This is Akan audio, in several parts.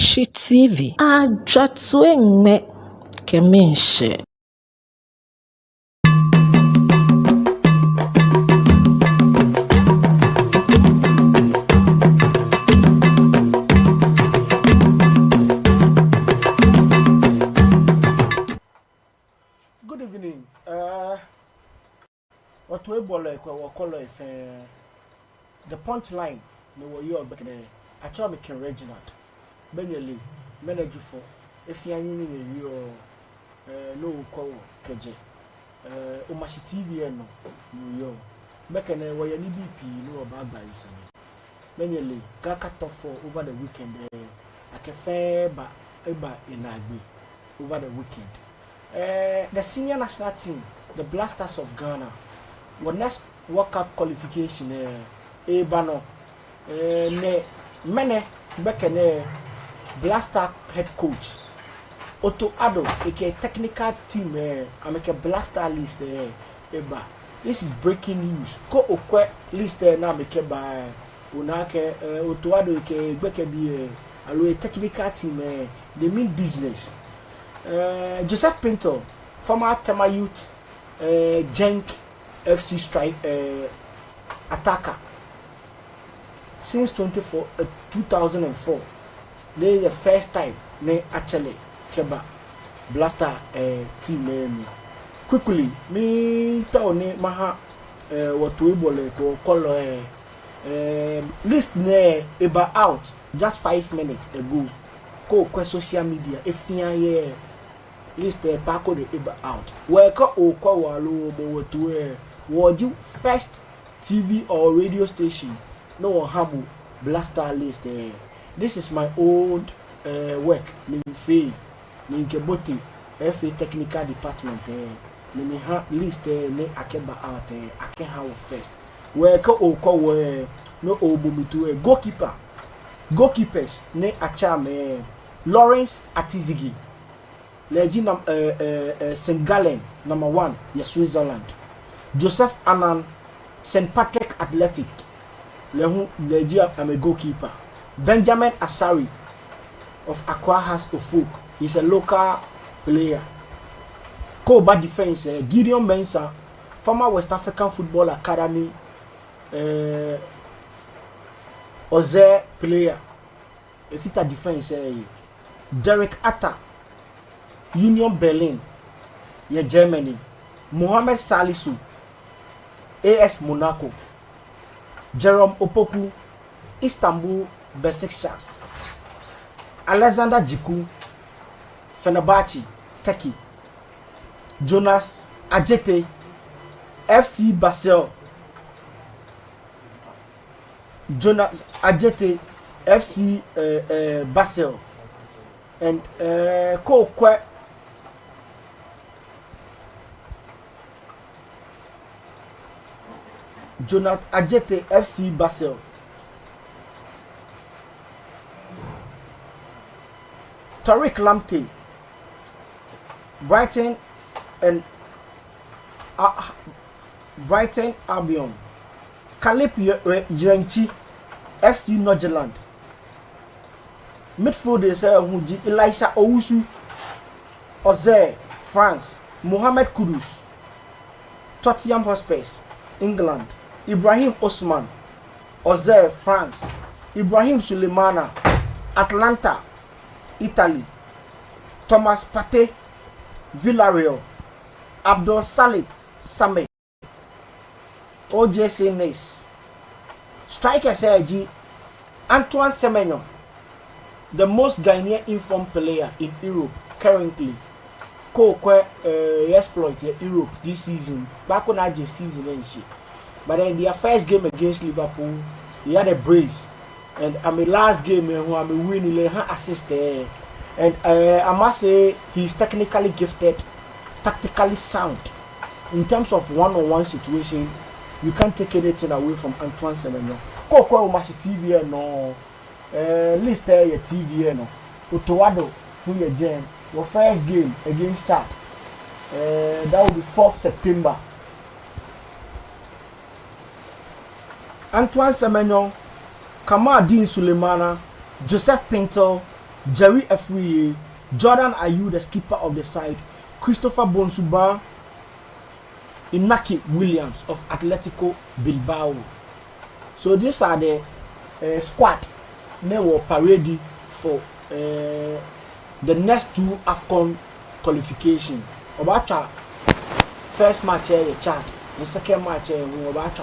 Mashi TV. Ajatwengme Keminshe. Good evening. What we call it the Punchline. No, you are back there. I try to make Reginald. Benyali, manager for if you are in your no call KJ. Omashi TV no New York. Back in where you need BP, no about by Sunday. Benyali, got cut off for over the weekend. I can fair but in Agbe over the weekend. The senior national team, the Blasters of Ghana, were next World Cup qualification. Bano, ne mene bekene Blaster head coach. Otto Ado, a technical team. I make a Blaster list. Eba, this is breaking news. Ko okwe list na make by unake Otto Ado ke beke bi a technical team. They mean business. Joseph Pinto, former Tema Youth, Genk FC strike attacker. Since 2004, this is the first time they actually keba Blaster team. Quickly, me tell me maha what we call list ne about out just 5 minutes ago. Ko social media if you list Paco de Eba out. Where ka okwa walo bo to would first TV or radio station no habu Blaster list. This is my old work. Ni fe ni nkeboti FA technical department ni ha list ni akeba out ake ha first. Where ka okwa we no obomitu goalkeepers ni achame Lawrence Atizigi, Legend St. Gallen, number 1, Switzerland. Joseph Annan, St. Patrick Athletic, Legend, I'm a goalkeeper. Benjamin Asari of Aqua House of Folk, he's a local player. Co-bar defense, Gideon Mensah, former West African Football Academy, Oze player. If it's a defense, Derek Atta, Union Berlin, Germany. Mohamed Salisu, AS Monaco. Jerome Opoku, Istanbul Besiktas. Alexander Jiku, Fenerbahce, Turkey. Jonas Ajete, FC Basel. Jonas Ajete, FC Basel. And Kokwe Jonathan Ajete, FC Basel. Tariq Lamptey, Brighton and Brighton Albion. Caleb Yenchi, FC Norgeland. Midfielders Huji Elisha Owusu, Oze, France, Mohamed Kudus, Tottenham Hotspur, England, Ibrahim Osman, Oze, France, Ibrahim Sulemana, Atlanta, Italy, Thomas Partey, Villarreal, Abdul Salih Same, OJC Nice, striker Sergi, Antoine Semenyo, the most Ghanaian informed player in Europe currently. Exploit Europe this season. Back on our season and shit. But then their first game against Liverpool, he had a brace. And I mean last game who I mean winning assist and I must say he's technically gifted, tactically sound. In terms of one-on-one situation, you can't take anything away from Antoine Semenyo. Mashi TV no list your TV no. Otoado who you jam your first game against Chad. That will be 4th September. Antoine Semenyo, Kamal Din Sulemana, Joseph Pinto, Jerry Efriye, Jordan Ayew, the skipper of the side, Christopher Bonsuba, Inaki Williams of Atletico Bilbao. So these are the squad they were paraded for the next 2 AFCON qualification. About first match here, chat. The second match here, we about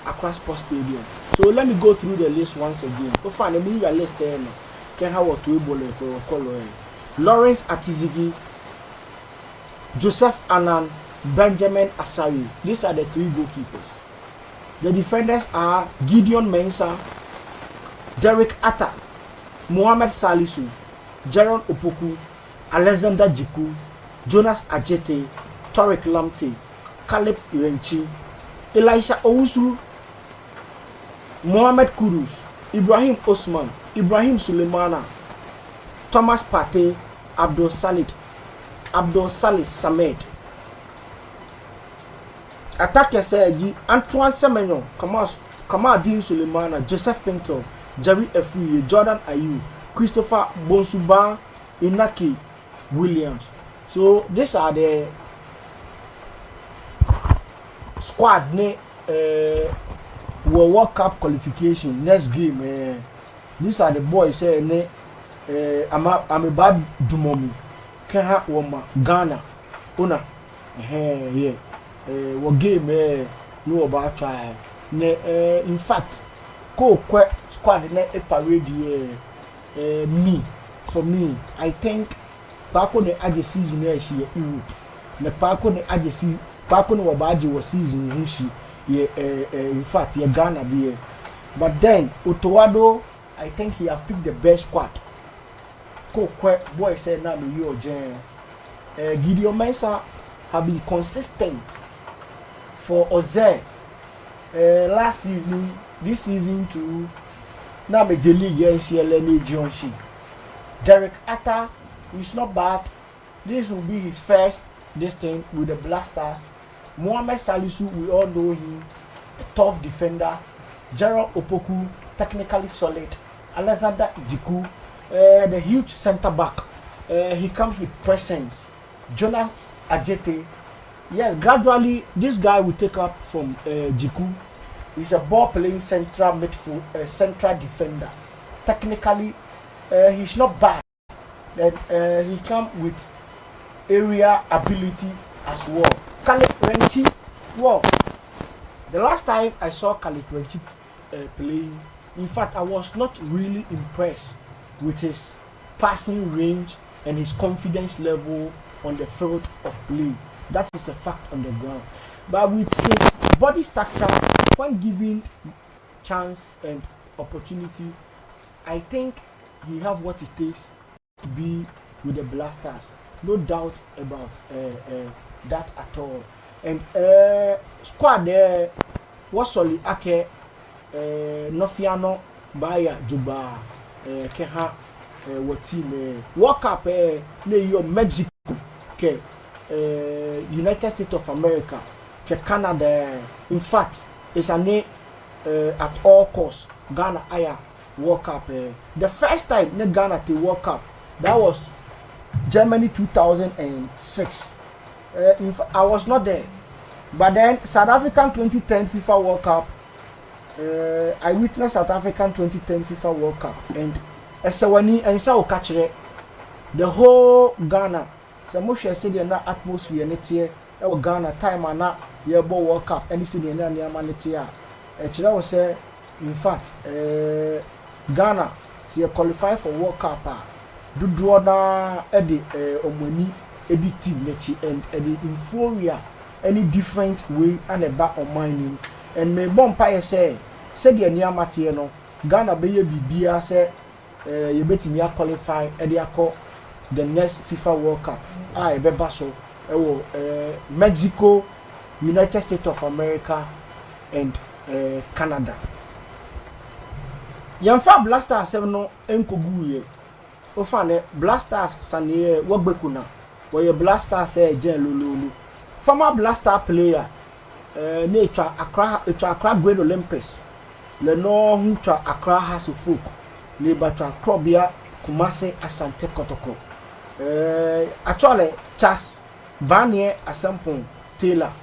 Accra Sports Stadium. So let me go through the list once again. Go find me your list there now. Can have what we call Lawrence Atizigi, Joseph Anan, Benjamin Asari. These are the 3 goalkeepers. The defenders are Gideon Mensah, Derek Atta, Mohamed Salisu, Jaron Opoku, Alexander Jiku, Jonas Ajete, Tariq Lamptey, Caleb Renchi, Elisha Owusu, Mohamed Kudus, Ibrahim Osman, Ibrahim Sulemana, Thomas Partey, Abdul Salih Samed. Attacker Sergi, Antoine Semenyo, Kamadin Sulemana, Joseph Pinto, Jerry Efriye, Jordan Ayew, Christopher Bonsuba, Inaki Williams. So these are the squad World Cup qualification next game. These are the boys I'm a bad Dumomi, Keha Woma, Ghana, Una, yeah. What game no about try. In fact, squad a parade for me. I think Paco ne aje season she Europe. Ne Paco ne aje season Paco no wabaji was season Hushi in fact Ghana be. But then Otoado, I think he have picked the best squad. Boy said now me yo Jen. Gideon Mensah have been consistent for Oze last season, this season too. Now me the league LNA Jonshi. Derek Atta is not bad. This will be his first thing with the Blasters. Mohamed Salisu, we all know him, a tough defender. Jaron Opoku, technically solid. Alexander Jiku, the huge center back. He comes with presence. Jonas Ajete. Yes, gradually this guy will take up from Jiku. He's a ball playing central midfield, central defender. Technically, he's not bad. Then he comes with area ability as well. Khalid Renchi, wow. The last time I saw Khalid Renchi playing, in fact, I was not really impressed with his passing range and his confidence level on the field of play. That is a fact on the ground. But with his body structure, when given chance and opportunity, I think he have what it takes to be with the Blasters. No doubt about that at all. And squad there was solely Ake, Nofiano, Baya, Juba, Keha, what team, World Cup, Mexico, okay. United States of America, Canada. In fact, it's a name at all costs. Ghana Aya World Cup. The first time Ghana to World Cup, that was Germany 2006. I was not there, but then South African 2010 FIFA World Cup. I witnessed South African 2010 FIFA World Cup, and Esewani and Sao Kachere, the whole Ghana. Some of you said na atmosphere netie e Ghana time na ye bo World Cup any see na na netie a chira was say in fact Ghana see qualify for World Cup duduo na e de omani e di team nechi and e de inferior any different way and eba on mining and me bompa say said the niama tie no Ghana be ye bibia say ye betimi qualify e de akọ the next FIFA World Cup. Beba so Mexico, United States of America, and Canada. Yamfa Blasters 7 no enkoguye. Ofane Blasters saniye wagbekuna. Woye Blasters jen lulu. Former Blaster player ne Accra Great Olympics. Le no hu Accra Hasselfolk. Le batra Krobia Kumasi Asante Kotoko. Actually, Chas Banye Asampon Taylor.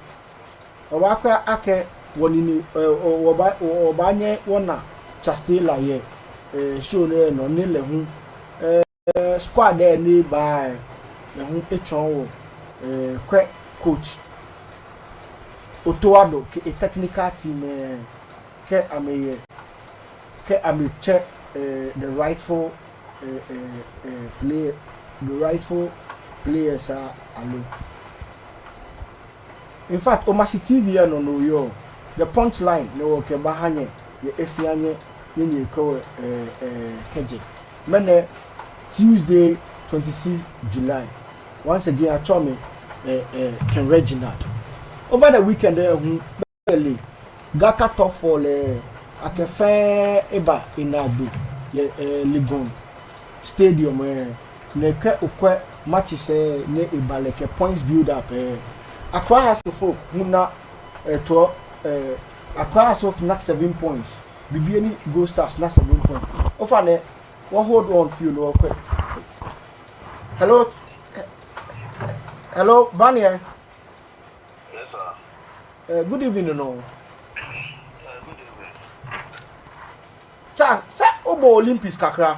Owaka ake wonini obanye wona Chas Taylor ye. Show no nile hu. Squad there ni by the hu echon wo. Coach Otoado ke a technical team ke ame check the rightful players are alone. In fact, Omashi TV no yo the punchline no ke bahanye ye efianye ye ko keje. Mene Tuesday 26 July. Once again, I told me Ken Reginald. Over the weekend, barely Gaka top for Akefe Eba in Adu, Ligon Stadium. Neke ukwe matches ne Eba like points build up. Accra has to folk, Muna to Accra has of not 7 points. Bibiani Go Stars not 7 points. Ofane, what hold on for you, no quick. Hello, Banya. Yes, sir. Good evening, no. Good evening. Cha, say Obo Olympics kakra.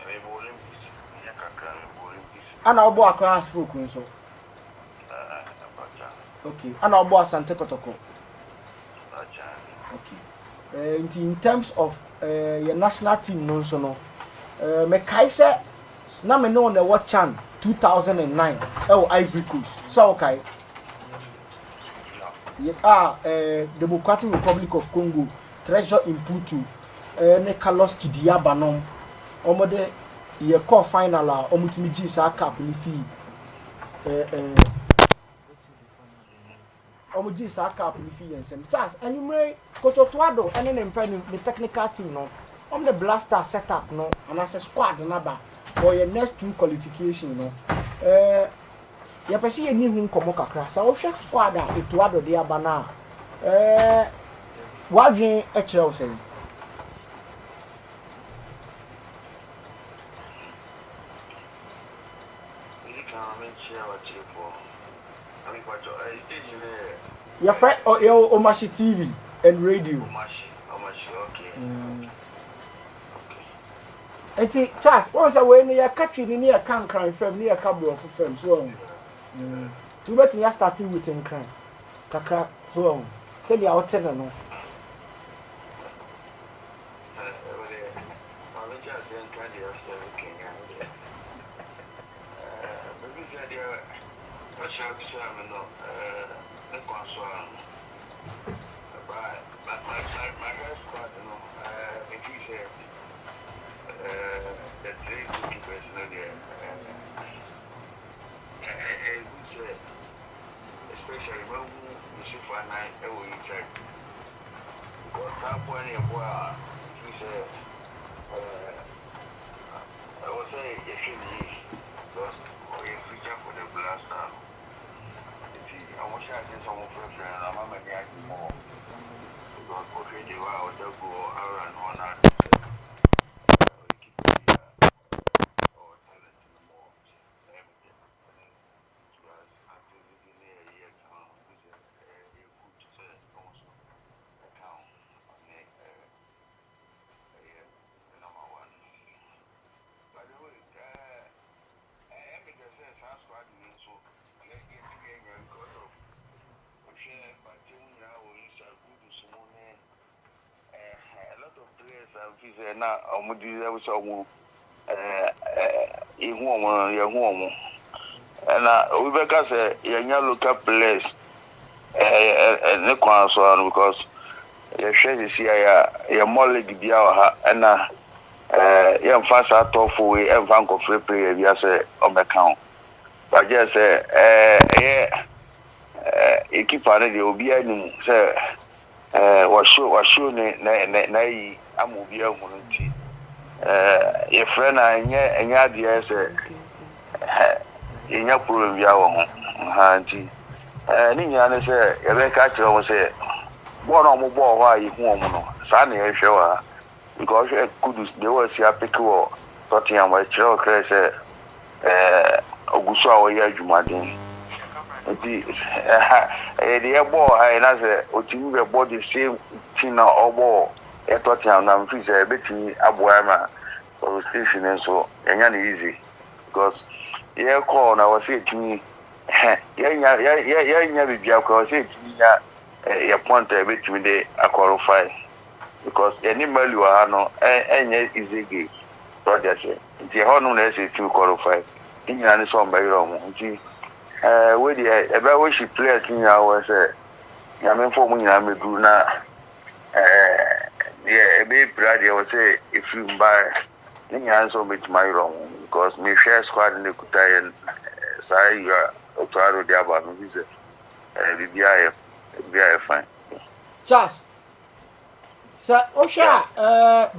Olympics. Yeah, kakra. Olympics. Ana Obo Accra folk nso. Okay. Ana Obo Asante Kotoko. Okay. In terms of your national team no so no. Me kai say na me no na what chan 2009 Ivory Coast. So okay. Yeah, Democratic Republic of Congo, Treasure Imputu, ne Carlos Kidiaba nom. Omode ye call final a omutimi gi sa cap ni fi. Omugi sa cap ni fi yensem. Charles, anyway, Coach Otoado ene ne mpa ni technical team no. The blaster setup no, and as a squad number for your next 2 qualification no. Ya pesi ye ni hu nkomo kakra sa wo hwe squad a Otoado de aba na wadwen e kire wo sen your friend or Omashi TV and radio. Enti Charles, once away near country near can crime firm near cabo of firm so to bet me starting with in crime. Kaka so say the outer no. Na omudi we so mu ihu omo ye hu omo na we be ka say ye nya local players ne kwan so because ye hwe si ya ye molle bia ha na ye mfa sa tofo we mfa nko free player bia say obeka ba je say equipa ne de obi anim say wa show ne na yi amobi ahunu nti ye friend anya ade say enya problem bia wo ho ha nti ni nya ne say ye be ka kire wo say bo na mo bo ho a yi hu omo no sa na ye hwe wa because Kudus they was here pick or Tottenham was chiro crazy Ogusu awoye adwumaden enti the ball na say otimi be ball the same thing na obo Tottenham na mfi say betimi aboa ma or station so enya na easy because yeah call na was say timi yeah bibia ko say timi ya point betimi dey qualify because any value no enye easy game so that's it the honu na say to qualify inya ni so mba yiro mu nti we dey ebe we shi play tinya we say ya me fo mu nyina medu na yeah ebe brad we say if you buy inya so met my yiro mu because me share squad ni kutayen sai ya otaro dia ba no bize bibia fine Charles. So, Osha,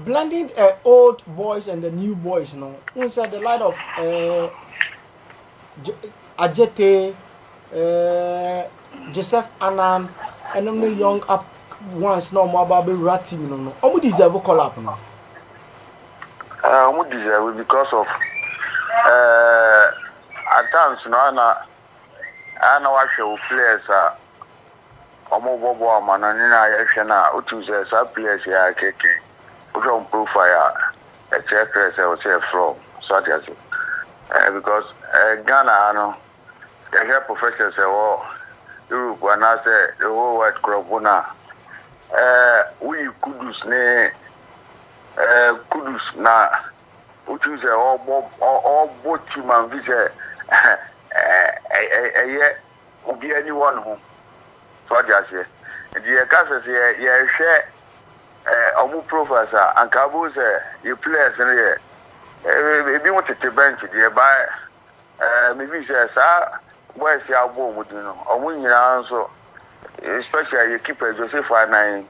blending old boys and the new boys, no. Inside the light of Ajete, Joseph Anan, and then the young up ones, no more about ratting, no. Omu deserve a call up, no. Omu deserve because of at times, no, I know I show players omo bobo amana ni na yehwe na otuze sa players ya keke o profile a check press o say from so that because Ghana no the professors say Europe na say the whole world club na we Kudus ne Kudus na otuze all both team and vise obi anyone who so just the case say share omu professor and kabo say you players here e bi want to bench there by maybe say sa boys ya bo mu no omu nyina so especially you keeper Joseph Anan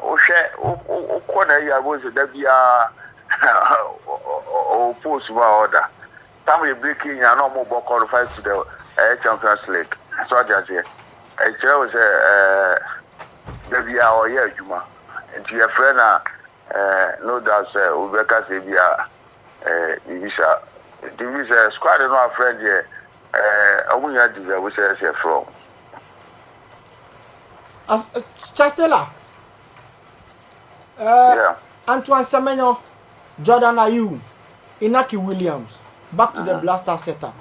o share o corner ya bo say da bia o post ba order time we breaking ya no mo qualify to the Champions League so just I was Davia or yeah, Juma, and to your friend, no doubt, Ubeka Sabia, Divisa, squad and our friend here, we had to we say from. As Chastela, Antoine Semenyo, Jordan Ayew, Inaki Williams, back to the blaster setup.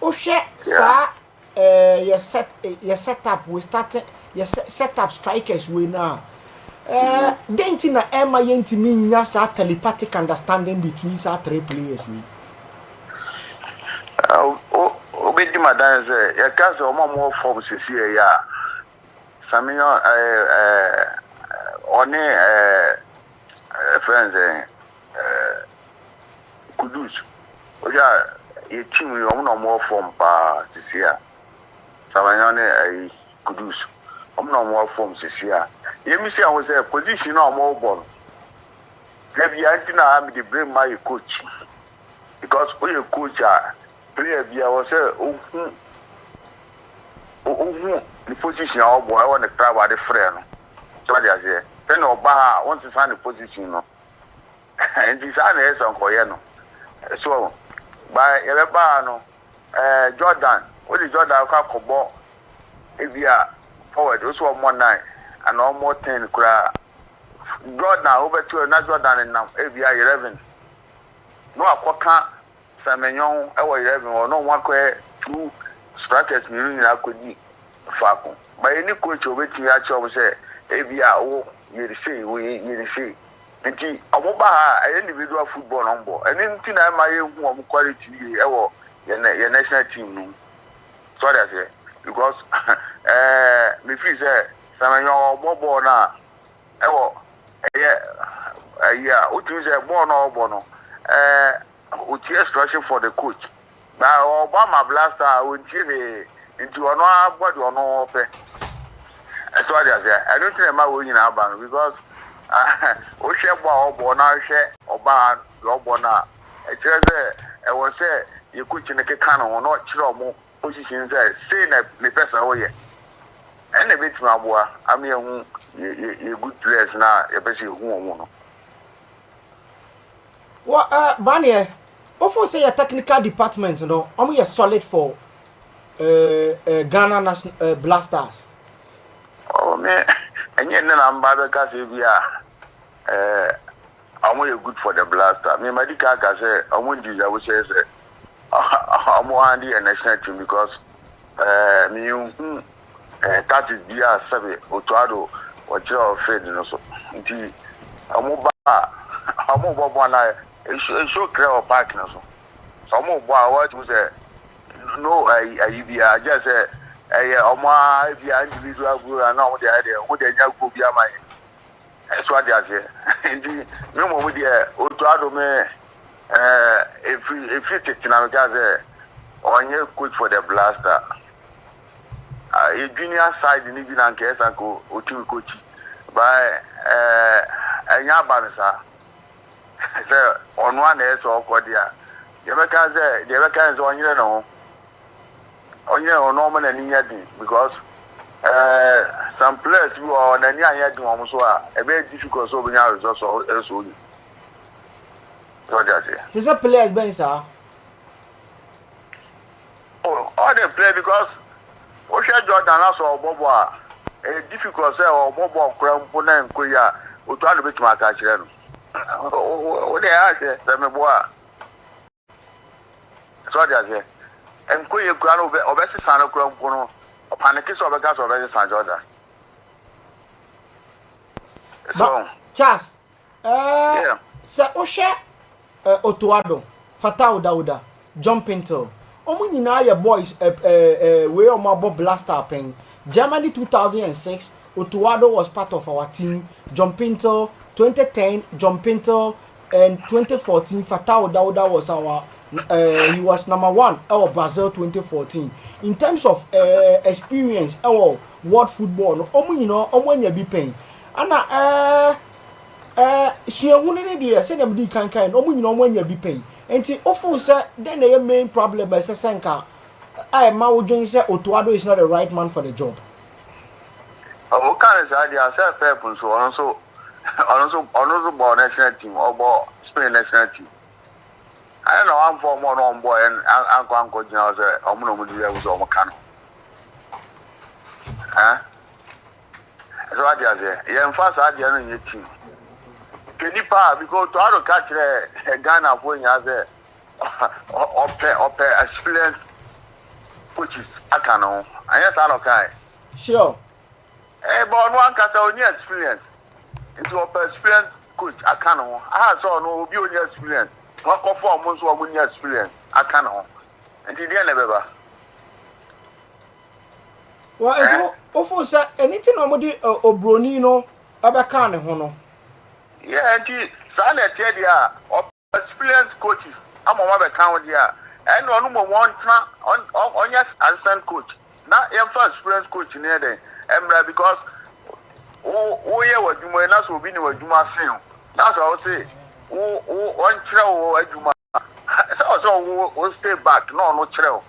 Oshe sa your setup we started your setup strikers we now denti na ema yentimi nya sa telepathic understanding between sa three players we obedi madan say ya case o mo form sisi ya Samuel oni friends Kudus oja ye team you no more form pa sisia Samanyane Kudus no more form sisia ye mi say I was a position no more ball maybe antina am the bring my coach because when you coach player bia was say the position of boy I want to try about the friend so they say then oba want to find the position no and this is on no so by Elebano, Jordan, what is Jordan? Kakobo, Evia forward, also 1 9 and almost 10 cry. Jordan over to another Jordan and now Evia 11. No, I can't Samuel, our 11 or no 1 quay 2 strikers, I could be Falcon. By any coach over to your job, say, Evia, oh, you see. Nti omoba individual football number and anything I my quality your national team no so that's it because me feel say Samuel ball na yeah what you say ball no uti instruction for the coach now Obama blaster until into ono body ono fe so that's it I don't think am we in Alabama because o share ball na share oba your na e kire say e won say you coach ne keka no no kire omo position say na me person wo ye ene bit ma boa am ye hu you good players now, especially who. Well, Barney, often say a technical department, you know, I'm solid for Ghana National Blasters. Oh, man, and yet, I'm bad because I'm really good for the blaster. Me, my dick, I say, I won't use, I would say, I'm one the national team because me, that is the Sabi, Otuado, or Joe Fred, you know, so I'm over one eye, it's so clear or parking, so I'm over what was a no, I just say, my individual group, and now the idea, what they go be my. That's what I say. Indeed, no more with the Otuado me. If you take Tinamika, on your coach for the blaster. A junior side in Indian and case and go to coach by a Yabanasa. So on one day, so Cordia. The Americans on your know. On your normal and Indian because. Some players who are on any other almost a very difficult so many hours also. So that's it. This is a players, Ben, sir. Oh, all they play because Osha Jordan also Bobo a difficult say or Bobo Crampona and Koya who try to beat my catch. What they ask, Boa. So that's it. And Koya Grano Obesi Sano Crampono. Panicus of a gas already San Jordan. So, Charles, Sir Osha Otuado, Fatao Dauda, John Pinto. Only in boys, we are my blaster pen. Germany 2006, Otuado was part of our team. John Pinto, 2010, John Pinto, and 2014, Fatao Dauda was our. He was number 1 our Brazil 2014 in terms of experience our world football you know when be paying and she won't dey say them di kan you know when you be paying and often say then the main problem is senka I ma wodwen say Otuado is not the right man for the job. Oh, can say they are fair so also ball national team or Spain national team. I don't know, I'm for more on boy and Uncle Jones, I'm going to do was on Macano. So I just say, yeah, first I didn't in your team. Can you pass because to other catch a Ghana when you have a experienced coaches, I can know. I guess I don't Sure. But one cat on your experience. Into a experienced coach, I can know. I saw no view your experience. What performance or when you experience? I can't know. And you didn't ever. Well, often say anything nobody Obronino, Abakan, Hono. Yeah, and you, Sana Tedia, or experienced coaches. I'm a mother count here. And on one on your assistant coach. Not your first experienced coach near there. And because oh, yeah, what you may not be what you must say. That's what I say. One trail so we'll stay back. No trail.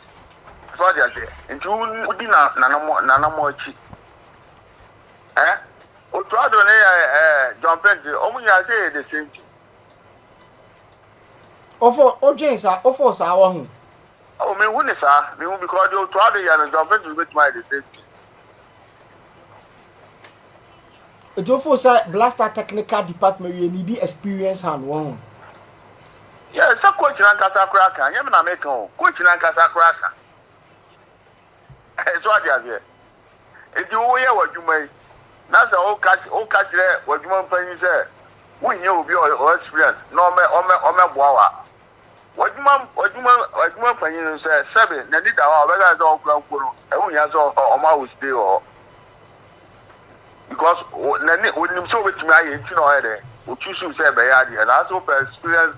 So I say, and you would not none more cheap. O try to jump into only I say the same thing. Ofo James are ofo sa wa hu. Oh, me wouldn't sir. Me because you try to jump into with my the same thing. It ofo say blaster technical department you need experience hand one. Yeah, so coach na kasa kraka. You na make coach na kasa kraka. So what you say? If you hear what you may, that's all catch there what you want to say. When you be or experience, no me boa. What you want to say 7 na need our whether all ground kuro. E won ya so o ma will stay or because when you so with me I you know there. O choose say be ya there. That's all experience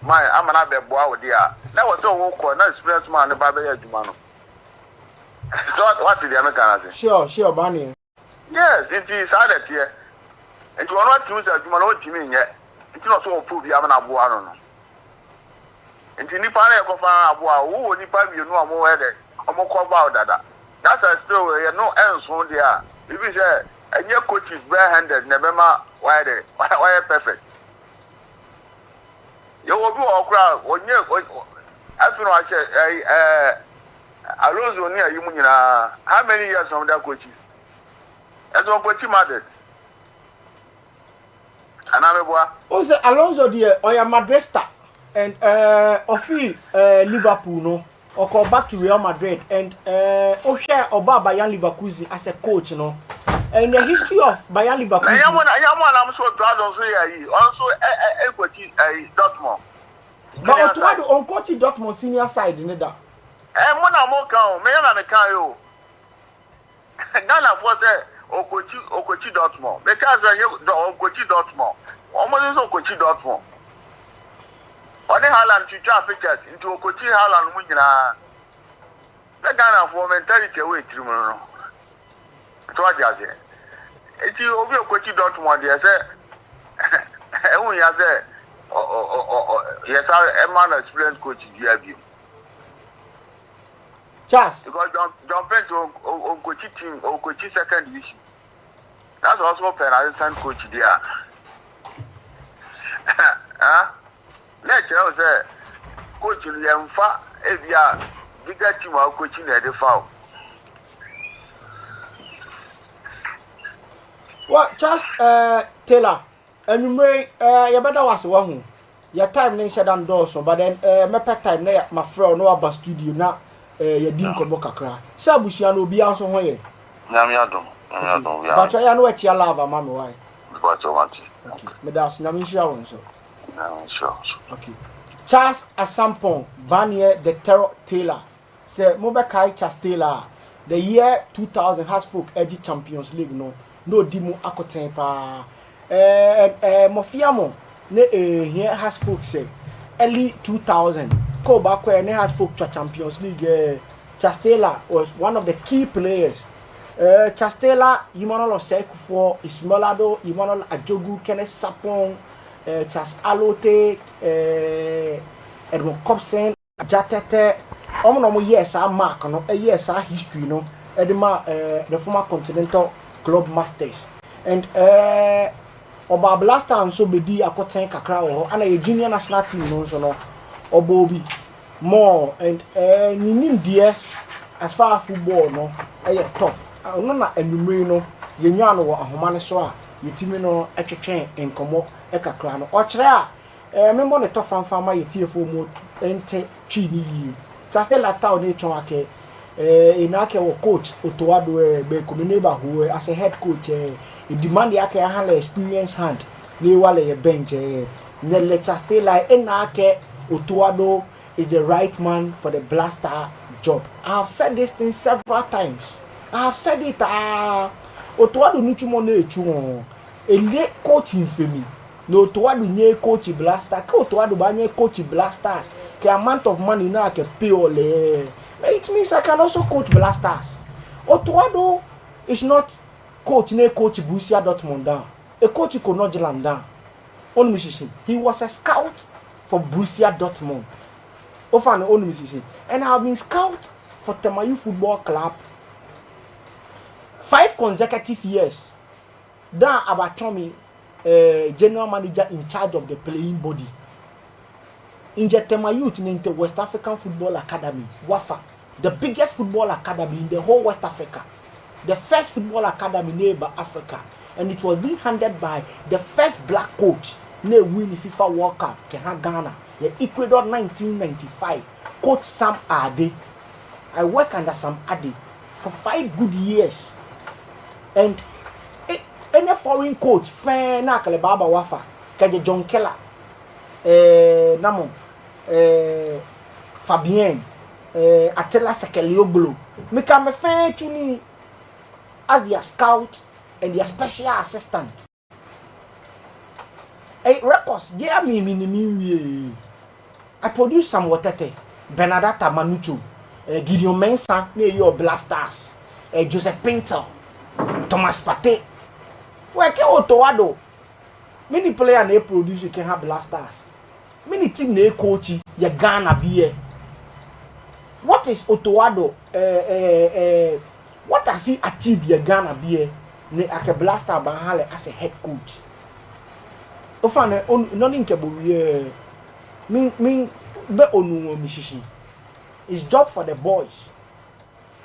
my I'm an abe boa with there. That was so work na experience man na ba be ya juma no. So what did the American say? Sure, Barney. Yes, it is added here. And you are not to use a human team yet. It's not so prove you have an abuano. And you need to find a who only 5 you know more headed. I'm more about that. That's a story, no else on there. If you say, and your coach is bare-handed. Never mind why perfect. You will be all crowd when you. As you know, I said, Alonso near you. How many years from that coaches? That's one coach matters. And I'm a boy. Also, Alonso dear, or your Madresta and Ofi Liverpool no, or come back to Real Madrid and Osha Oba Bayan Leverkusen as a coach, no. And the history of Bayan Leverkusen. I'm so proud of you. Also, a coach Dortmund. But Otuado on coach Dortmund senior side in that. And when I'm okay, me and I can't. Ghana for say Okochi Dortmund because Okochi Dortmund almost Okochi Dortmund only Haaland to draw pictures into Okochi Haaland munyina the Ghana for mentality way through no so what you say it's obi Okochi Dortmund they say when you say yes a man experienced coach you have you. Charles. Because John Pence on coaching team or coaching second division. That's also penalty coach there. Let's say coach Liamfa if you are bigger team or coaching at the foul. What Charles Taylor and you may your better was one your time name shut down doors but then my pet time there my friend no about studio now. Ye din komo kakra sa busia no bia so hoye nyame adom ya but ya no etia lava mama why but what okay me das nyame hia won so sure okay Charles Asampon Banier the Terror Taylor say mo be kai Charles Taylor the year 2000 has folk edge Champions League no di mu akoten pa mo fiamo ne here has folk say early 2000 go back when they had folk Champions League. Chastela was one of the key players. Chastela, Emmanuel Osekufo, Ismolado, Emmanuel Ajogu, Kenneth Sapong, Chas Alote, Edmond Cobson, Jatete. No yes, our mark, no, yes, our history, no, Edema, the former Continental Club Masters. And Oba Blaster and so be Akoten Kakra, and a junior national team, no, so no. Obobi more and ninim dear as far as football no top no na enumere no yenya no wo ahoma ne so a yetimi no etwetwen enkomo ekakra no okere a membo ne to fanfama yetiefo mu ente twi ni yi just la town ne twon ake inake wo coach Otoado be komineba ho as a head coach demand yake handle experience hand ne wale ye bench ne le Chastela enake Otoado is the right man for the Blaster job. I have said this thing several times. I have said it. Otoado nuchumo ne echumo. Ele coaching for me. No Otoado nye coach Blaster. Ke Otoado ba nye coach Blasters. Ke amount of money na ke pay ole. It means I can also coach Blasters. Otoado is not coach Borussia Dortmund down. A coach Konojland down. On musician. He was a scout for Borussia Dortmund. Often own musician. And I have been scout for Temayu Football Club 5 consecutive years. Then about Tommy, general manager in charge of the playing body. In the Temayu in the West African Football Academy, WAFA, the biggest football academy in the whole West Africa. The first football academy near Africa. And it was being handled by the first black coach. Ne win the FIFA World Cup, Ghana, the Ecuador 1995. Coach Sam Ade. I work under Sam Ade for 5 good years. And any foreign coach, Fena Kalebaba Wafa, Kaje John Keller, Namo, Fabien, Atela Sekelioglu, become a fan to me as their scout and their special assistant. Records, yeah, me. I produce some Watete, Bernadetta Manucho, Gideon Mensah, near your Blasters, Joseph Pinto, Thomas Pate. Where can Otoado? Many players they produce can have Blasters. Many team they coach you Ghana beer. What is Otoado? What has he achieved? Your Ghana beer. ne ake Blaster Banhale as a head coach. Ofane on none nke bo wie min be onu mishishi. It's job for the boys.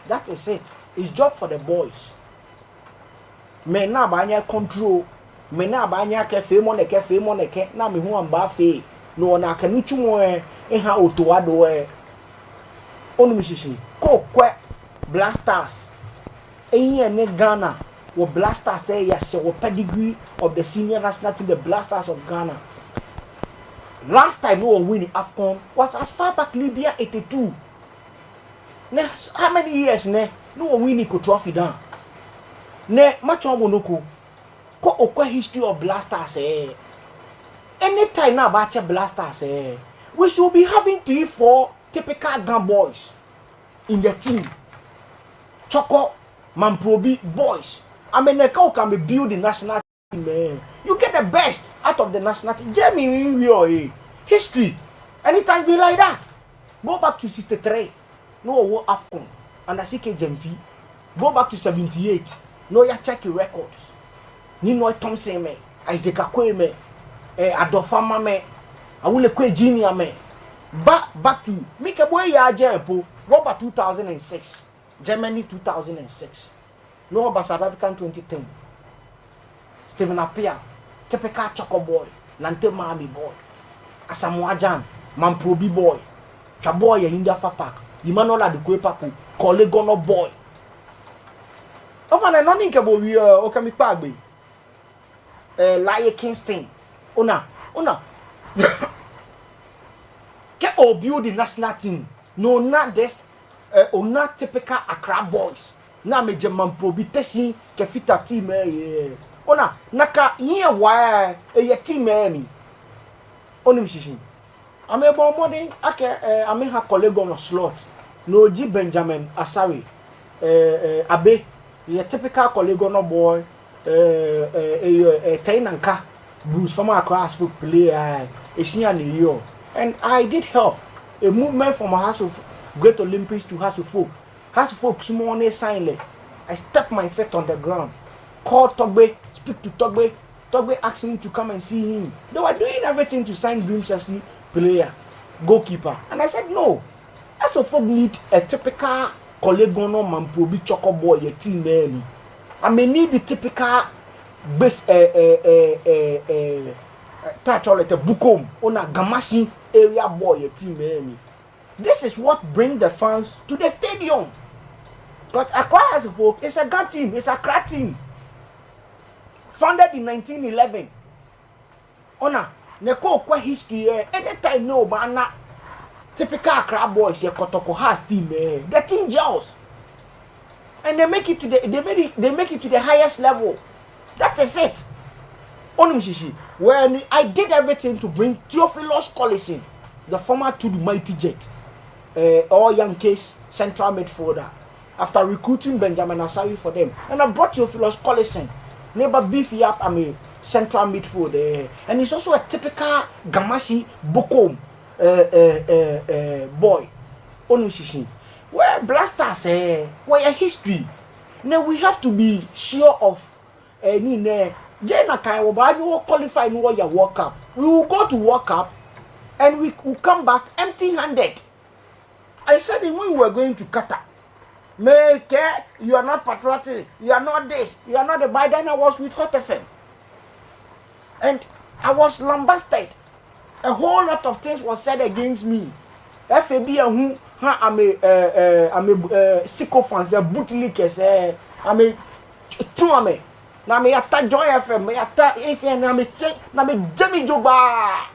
That is it. It's job for the boys. Me na ba anya control, me na ba anya ke fe mo ne ke na me hu amba fe no na ka nu twumo ha otoado onu mishishi ko kwe Blasters enye ne Ghana wo Blasters say yes wo pedigree of the senior national team, the Blasters of Ghana. Last time we win AFCON was as far back Libya 82. Now how many years no win the trophy down. Ne match on wonuku ko okwa history of Blasters anytime now about Blasters we should be having 3-4 typical Ghana boys in the team. Choco Mamprobi boys. I mean, how can we build the national team, man? You get the best out of the national team. Jamie, history. And it has been like that. Go back to 63. No war AFCON. And I see KJMV. Go back to 78. No, you check your records. Nino Thompson, me. Isaac Akwe, me. Adolfama, me. I will equate Junior, me. Back to make a boy, ya Jampo. Robert 2006. Germany 2006. No about South African 2010. Stephen Appiah, typical Choco boy, Nante Miami boy, Asamoah Gyan, Mamprobi boy, Chaboy India Fapak, Emmanuel Adekwe Papu, Kole Gono boy. Over the non incable we Okami Pagbe, Laie Kingston, Ona, get all build the national team. No, not this, not typical Accra boys. Na me German probiteshi ke fita team ona naka yin wa ye team mi onim shishi ame bon modern ake ame ha colleague on slot no ji Benjamin Asari abe ye typical colleague on boy tainanka Bruce from across for player Asia New York, and I did help a movement from a house of Great Olympics to House of Folk. As folks morning silently, I stepped my feet on the ground, called Togbe, speak to Togbe. Togbe asked me to come and see him. They were doing everything to sign Dreams FC player, goalkeeper. And I said, no. As a folk need a typical Kolegono Mamprobi Choco boy, a team man. I may need the typical best touch all at a Bukom on a Gamashi area boy, a team man. This is what brings the fans to the stadium. But Accra as a folk, it's a good team, it's a crack team. Founded in 1911. Ona, neko kwa history anytime no man typical Accra boys, your Kotoko has team the team gels. And they make it to the highest level. That is it. Onumshishi, when I did everything to bring Theophilus Collison, the former to the mighty jet. All Yankees central midfielder after recruiting Benjamin Asari for them, and I brought Theophilus Collison, neighbor beefy up central midfielder, and he's also a typical Gamashi Bokom boy. Onushishi, where Blasters where a history. Now we have to be sure of Jena Kai will qualify in your World Cup. We will go to World Cup and we will come back empty-handed. I said it when we were going to Qatar. Make you are not patriotic, you are not this, you are not the Biden. I was with Hot FM. And I was lambasted. A whole lot of things was said against me. FAB who I'm a sycophants, a bootlickers, I'm a tuame. Na me atta Joy FM, me atta FM, na me Jimmy Juba.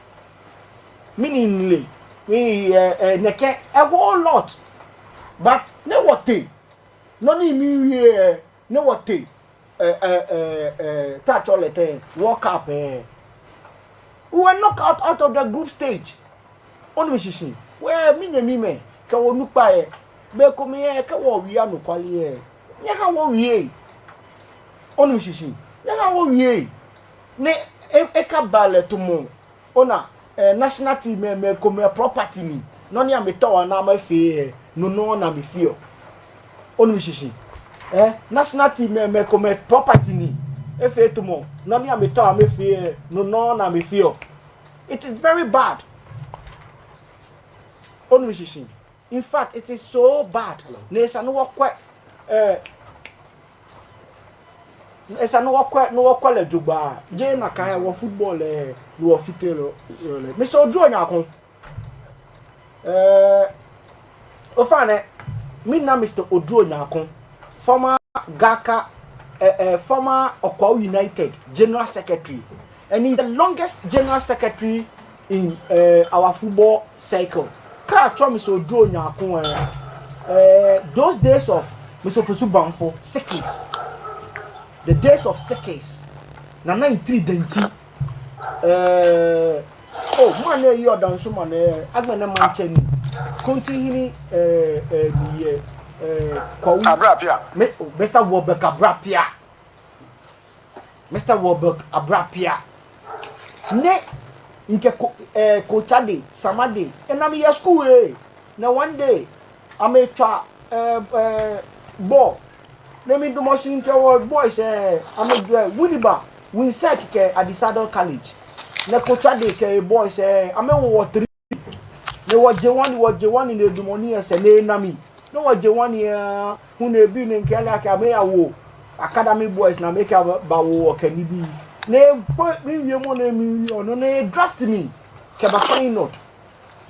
Meaningly. We neke a whole lot, but no what they, no need me no what they touch all the time, walk up. We were knocked out of the group stage. Only me, where me, ka wo nupa be come here, ka wo wi anu kwali nya ha wo wi only me, nya ha wo wi ne e ka bale to mo ona. National team me come property me no nia me to na ma fe no na me feel onu shishi national team me come property ni efe tomo na me ameto amefie no na amefie. It is very bad. Onwishishin. In fact, it is so bad. Nesa no work esa no work le jugba. Je na kan wo football no wo fitelo. Me so dro nyakon. Ofane me na Mr. Odro nyakon. Former Gaka former Okwa United General Secretary. And he's the longest General Secretary in our football cycle. Those days of Mr. Fosu Banfo, Sikis. The days of Sikis. Na 93 denti. Oh, man, you are down so man. Agmana mancheni. Continue Abrapia. Mr. Warburg Abrapia. Mr. Warburg Abrapia. Ne nke coachade samade enam ya school na one day amecha ball let me do machine ke boys amedwe Widiba win set ke Adisado College na coachade ke boys amewo 3 ne wo J1 in edumoni ese na enami no wo J1 hu na ebi ne nke ala ka me yawo academy boys na make ba wo kanibi ne mi mo na mi ono ne draft me ke ba find not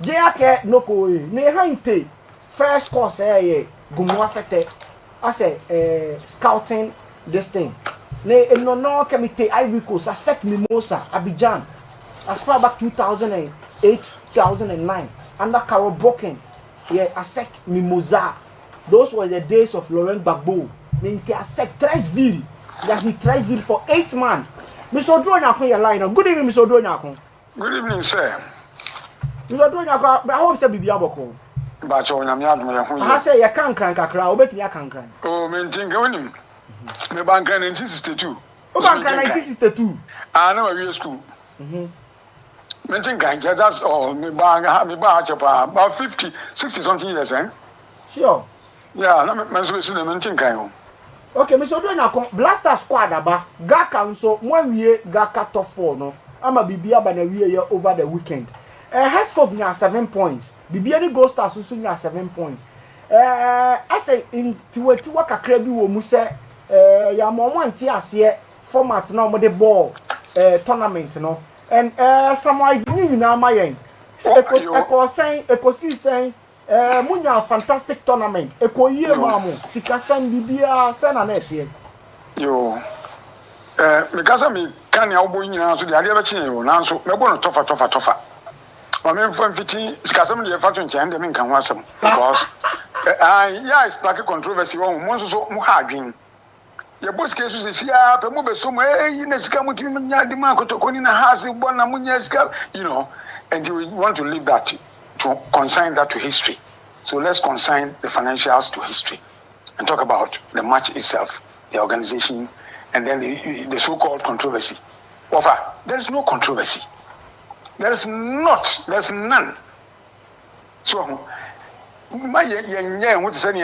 je ake noko ne hante first course gumu afete ase scouting this thing ne no committee Ivory Coast set mimosa Abidjan as far back 2008 2009 under Carol Broken ASEC Mimosa. Those were the days of Laurent Gbagbo. Minti ASEC Treichville. That he Treichville for 8 months. Mr. Odro your line. Good evening, Mr. Odro. Good evening, sir. Mr. Odro, I hope say bibi aboko. But you na I say you can't crank a crowd. Obet you can't crank. Oh, maintain going. Me bank 1962. Oh, bank 1962. I know a real school. Maintain gang. That's all. Me bank about 50, 60 something years, eh? Sure. Yeah, na me so see the maintain gang. Okay, Mr. Odro Blaster squad aba. Gaka nso mwawie Gaka top 4 no. Ama bibi aba na wie over the weekend. Hasford nya 7 points. Bibi any Gold Stars also nya 7 points. I say in tiwa kakra bi wo mu se ya momo anti ase format na mo de ball tournament no. And Samuel ni na mayen. Ekosi sen munya fantastic tournament. Ekoyie mamu sikasan bibia se na net ye. Yo. Because me kan ya obo nyina so de ade ba chen yo na so me bo no tofa. I'm from 15 Scasam, the factory, and the men can was some because it's like a controversy on one so hard. Your boss cases is here, but move so in a scamutin, the market to Conina has one amunia, you know, and you want to leave that to consign that to history. So let's consign the financials to history and talk about the match itself, the organization, and then the so called controversy. Over, there is no controversy. There's none. So, my young what's any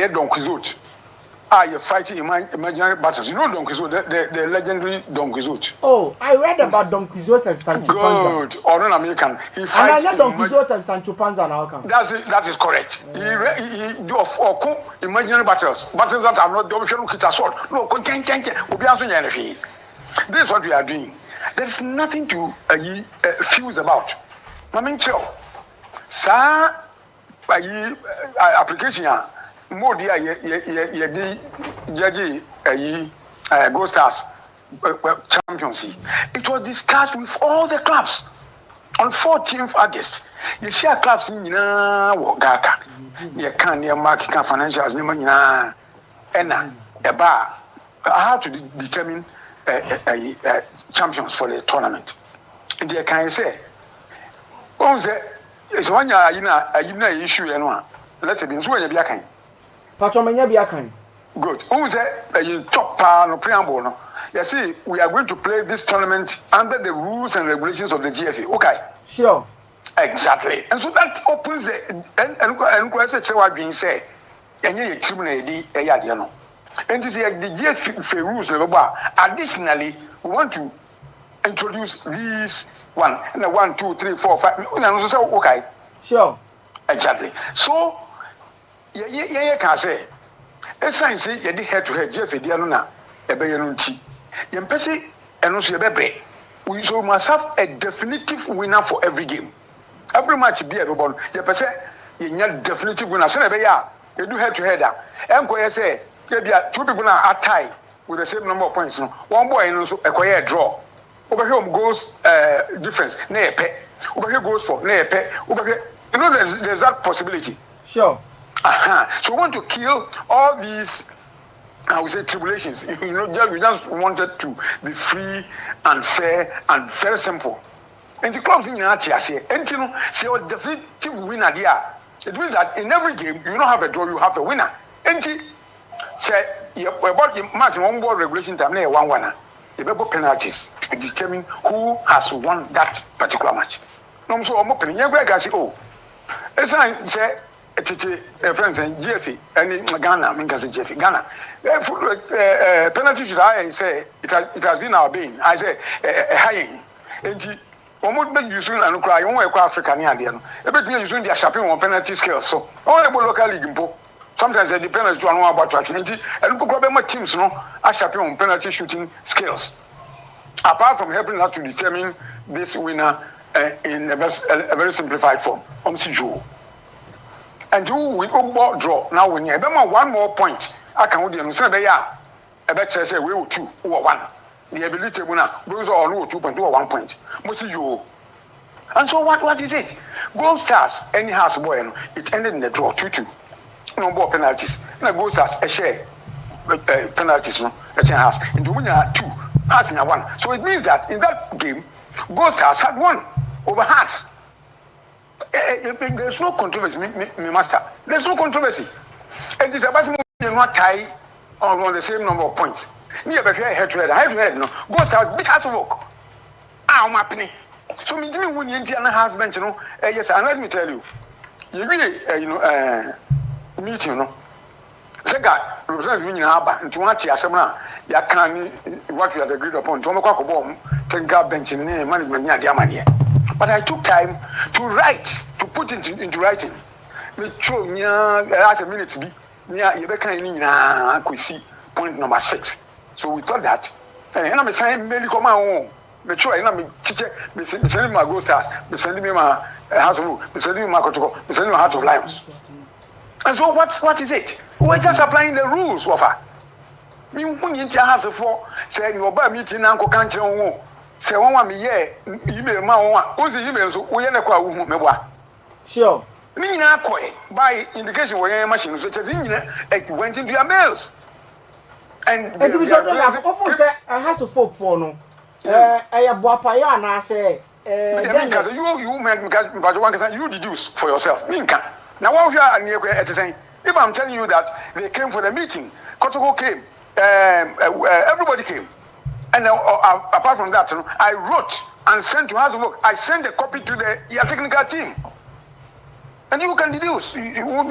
Don Quixote. You're fighting imaginary battles. You know Don Quixote, the legendary Don Quixote. Oh, I read about Don Quixote and Sancho Panza. Good, or non-American. He fights. And I know Don Quixote and Sancho Panza now. That is correct. He do of imaginary battles that are not the option of a sword. No, this is what we are doing. There is nothing to fuse about. I mean, sir, application more dear judge Gold Stars championship. It was discussed with all the clubs on 14th August. You share clubs in Gaka. You can't near market financials, and a bar. I have to determine champions for the tournament. And they can say, oh, it's one year issue, let it be so. Patromania Biakan. Good. Who's a top no preamble? You see, we are going to play this tournament under the rules and regulations of the GFA. Okay. Sure. Exactly. And so that opens the and being said, and you And this is the GFA rules. Additionally, we want to introduce these 1, 2, 3, 4, 5. Okay. Sure. Exactly. So, can say, as I say, you head to head, Jeff, Diana, a bayanunti. Yempesi, and also a baby. We so must have a definitive winner for every game. Every match be a ball. Yempesi, you need definitive winner. Say, you do head to head. And say, two people are tied with the same number of points. One boy and also a draw. Over here goes difference. Nay pay. Over here goes for nay pay. Over here, there's that possibility. Sure. So we want to kill all these, I would say, tribulations. We just wanted to be free and fair and very simple. And the clubs in United say, and say what definitive winner there. It means that in every game you don't have a draw, you have a winner. And say about the match one ball regulation time, 1-1. The penalties to determine who has won that particular match. No, so I'm opening. Young guy say, oh, as I say, friends and Jeffy, and Ghana, I mean, Jeffy, Ghana. Penalty should I say it has been our bane. I say, high. And one would make you soon and cry, one way African Indian. A bit me using their shopping on penalty scale. So, all about local league. Sometimes they depend on about traction. And my teams are shopping on penalty shooting skills. Apart from helping us to determine this winner in a very simplified form. And who we draw now when you have 1 more point. I can only say, I bet say we 2 or 1. The ability winner goes on 2.2 or 1 point. Most you. And so what is it? Gold Stars, any house boy, it ended in the draw 2-2. No more penalties. Now goes as a share penalties, no, a house. In the winner 2, Hearts in 1. So it means that in that game, Ghost Stars had 1 over Hearts. There's no controversy, me master. There's no controversy. And it's about not tie on the same number of points. Near the head to head, no. Ghost Stars bit has to work. I'm happening. So me didn't win Indiana has mentioned, yes, and let me tell you, you really, meeting, Sega, representative in Abba, and to watch Yasamana, Yakan, what we had agreed upon, Tomoko bomb, Tenga bench in management near Diamania. But I took time to write, to put it into writing. Me show near as a minute to be near Yebeka could see point number 6. So we thought that, and I'm saying, Melly come on, me show, and I'm sending my Ghost Stars, sending me my House of Rule, sending me my Kotoko, sending my Heart of Lions. And so what is it? We're just applying the rules, Wafa. Me when you has for say you buy meeting uncle can't you say one me email ma one email so we na kwa wu meboa. Sure. Me na koi by indication we machine so just it went into your mails. And it was often say I has to folk for no. Boapaya na say because you make because one can you deduce for yourself. Minka. Now, what we are near at saying, if I'm telling you that they came for the meeting, Kotoko came, everybody came. And apart from that, I wrote and sent to House of Work. I sent a copy to your technical team. And you can deduce. What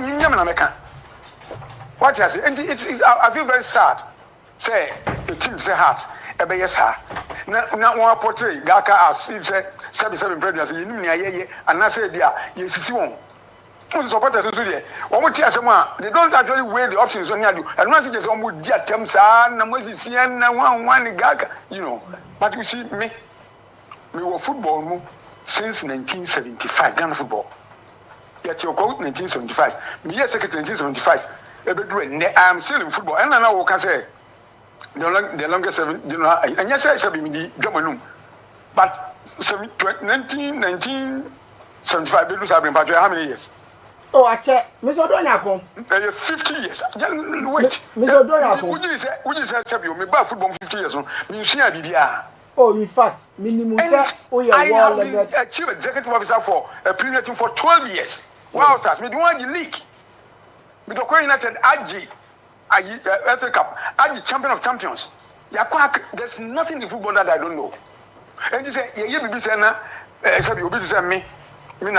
you say? And I feel very sad. Say, the team say heart. Yes, now one portray Gaka as if say 77 pregnancy, and I said, yeah, yes, you supporters there. They don't actually weigh the options on you. And once it is on with their terms, but you see, me were football since 1975, Ghana football. Yet your quote 1975, me year secretary 1975. I am still in football, and now can say the longest, and yes, I shall be the German. But 1975, how many years? Oh, I check. Miss O'Donnell, 50 years. Wait, Miss O'Donnell, would you say, you may buy football 50 years? You see, I did. Oh, in fact, minimum. I have been a chief executive officer for a premier team for 12 years. Wow, stars. Me do want the league. Me do United AG, FA Cup, AG champion of champions. There's nothing in football that I don't know. And you say, you be saying, you be saying me. Me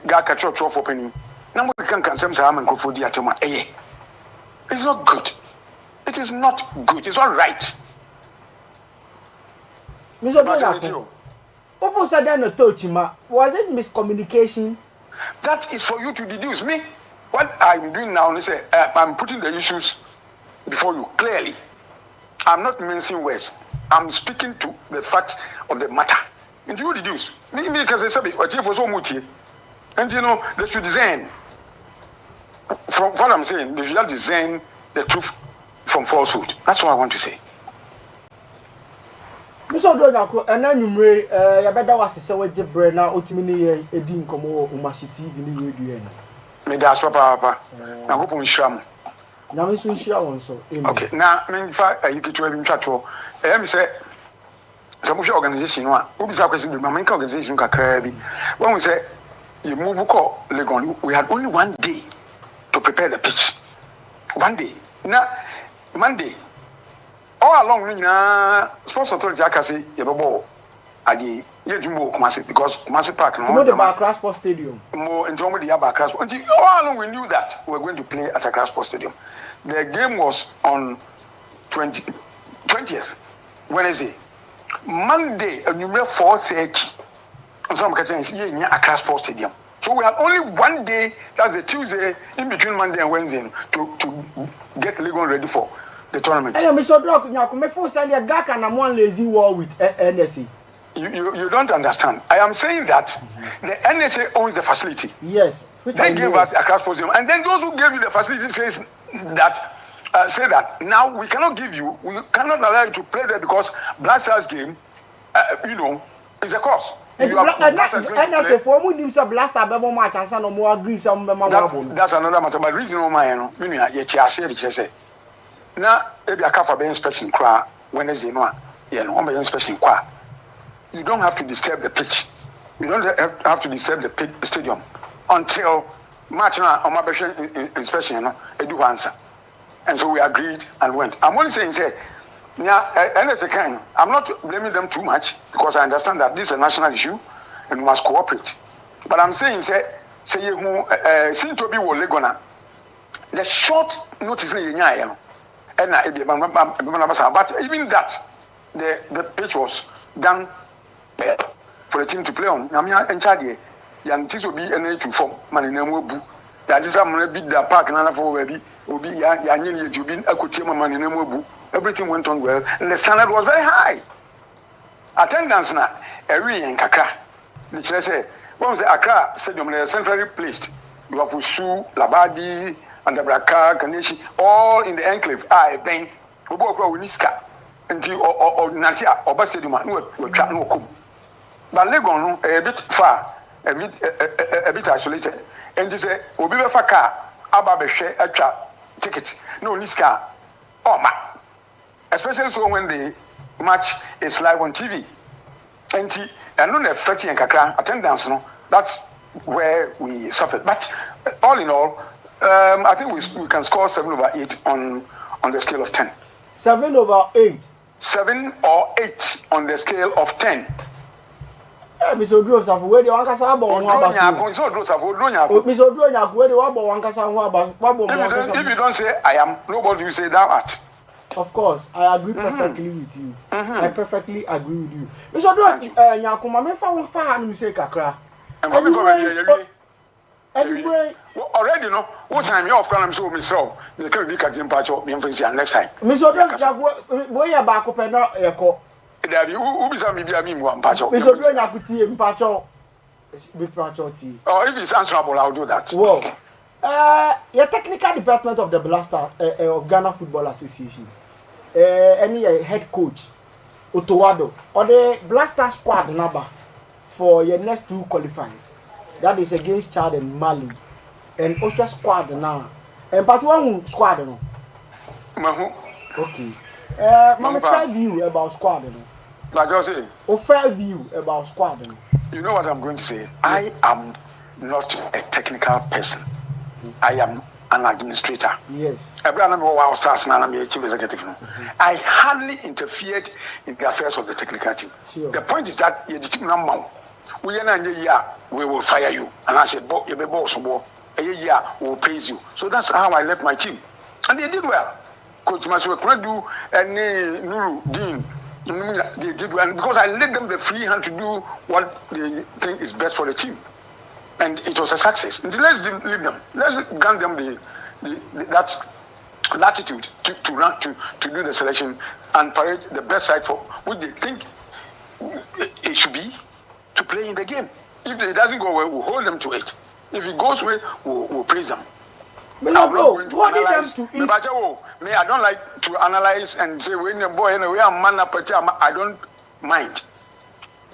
ga catch up for penny. Now we can some Sam and go for the atoma. It's not good. It is not good. It's not right. Mr. Donato, Ofo said that no touch ma. Was it miscommunication? That is for you to deduce. Me, what I'm doing now is I'm putting the issues before you clearly. I'm not mincing words. I'm speaking to the facts of the matter. And you deduce. Me because they say what if so much. And you know they should design. From what I'm saying, they should design the truth from falsehood. That's what I want to say. Mr. Donato, and then you may better was a sewer bread now ultimately a dean come over Umashi TV in the radio. Me that's papa. Now hope we sham. Now we soon share one so. Okay, now in fact you get to have in chat. I say some organization one. Who is our question? My main organization Kakrabi. When we say you move call Legon, we had only 1 day to prepare the pitch. 1 day. Now Monday. All along, sports authority I say yebabo adi yejumbo Kumasi because Kumasi Park no the Accra Sports Stadium. More in Tomo the Accra Sports. All along we knew that we were going to play at Accra Sports Stadium. The game was on 20th Wednesday. Monday, number 4:30. And some catching here in Accra Sports Stadium. So we had only 1 day, that's the Tuesday, in between Monday and Wednesday, to get Legon ready for the tournament. And Mr. Drog, you come for send a gak and I'm one lazy war with NSA. You don't understand. I am saying that the NSA owns the facility. Yes. They gave us a cash position. And then those who gave you the facility say that now we cannot give you, we cannot allow you to play there because Black Stars game, is a cost. And NSA for who names a blaster bebo match and some more agree some that's another matter. But reason why now, if you for the inspection cry Wednesday, inspection cry. You don't have to disturb the pitch. You don't have to disturb the stadium until March now on my inspection, do answer. And so we agreed and went. I'm only saying, I'm not blaming them too much because I understand that this is a national issue and we must cooperate. But I'm saying, since to be Legona, the short notice but even that, the pitch was done for the team to play on. I'm charge young teams will be an to form man in that is I'm gonna beat the park and for baby will be young to be a good team man in everything went on well and the standard was very high. Attendance now every in Kaka. The church say when was Accra Stadium centrally placed. You have Usu, Labadi, and the Braka, Kaneshi, all in the enclave. Ben, Uniska, until or Natia, or Bastadium, no come. But Legon, a bit far, a bit isolated. And they say, Obiba Faka, Ababeshe, a trap, ticket, no Niska, or Ma. Especially so when the match is live on TV. And not affecting Kakra attendance, no, that's where we suffered. But all in all, I think we can score 7/8 on the scale of 10. 7/8. 7 or 8 on the scale of 10. Mr. Dross have where the Wankasa If you don't say I am, nobody will say thou art. Of course, I agree perfectly with you. I perfectly agree with you. Mr. Dross, Nyakuma, me fa me say kakra. Anyway, already no. What time you off? I'm so myself. You can't be catching patch up. Me next time. Mr. Dross, boy, ya back up and not echo. There you who be some maybe one patch up. Mr. Dross, Yakuti, patch up. Be patch up. Oh, if it's answerable, I'll do that. Well, your technical department of the Blaster of Ghana Football Association. Any head coach, Otowado, or the Blaster squad number for your next 2 qualifying. That is against Chad and Mali. And Austria squad now. And Patuan squad no. Okay. My fair view about squad no. Like I say. Fair view about squad no. You know what I'm going to say? I am not a technical person. I am an administrator. Yes. I hardly interfered in the affairs of the technical team. Sure. The point is that we will fire you. And I said, you be boss, we will praise you. So that's how I left my team. And they did well. Coach Maswe could do any Nuru Dean. They did, and because I let them the free hand to do what they think is best for the team, and it was a success. And let's leave them. Let's grant them that latitude to run to do the selection and parade the best side for which they think it should be to play in the game. If it doesn't go well, we'll hold them to it. If it goes well, we'll praise them. I'm not going to analyze. Them to eat. Me, I don't like to analyze and say when the boy anyway I'm man up. I don't mind.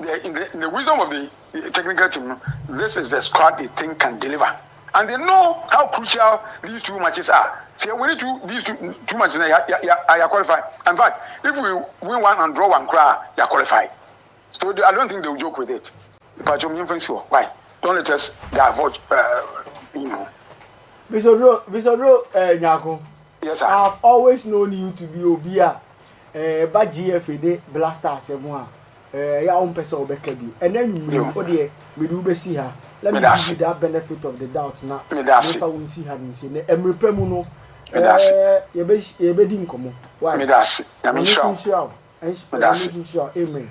In the wisdom of the technical team, this is the squad they think can deliver, and they know how crucial these two matches are. See, we need these two matches. You qualified. In fact, if we win one and draw one, you qualified. So I don't think they will joke with it. But why? Don't let us divulge. Mr. Nyako. Yes, sir. I've always known you to be Obia. But GFA blaster semoa. Ya own person obekedi. And then you odie we do see her. Let me give you that benefit of the doubt now. If I will see her, you see. Emre Premuno. Yebedi nkomo. Why? I'm sure. Amen.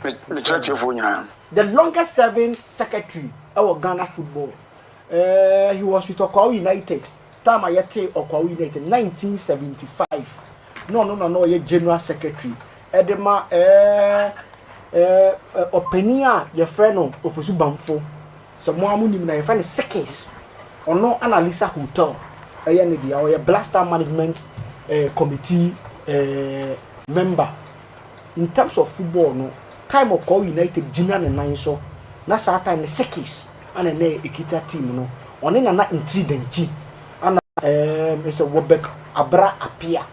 The longest serving secretary of Ghana football. He was with Okwa United. Time I yete Okwa United 1975. No, ye general secretary. Edema openia ye friend no Ofosu Bamfo. So mo amu na ye friend Sekes. Ono Analisa Hotel. Eye ne dia or Blaster Management Committee member. In terms of football, no time of Okwa United Jinan and nine so na sa time the Sekes and a Ekita team no on in na intridenchi and it's a Wobek Abra Apia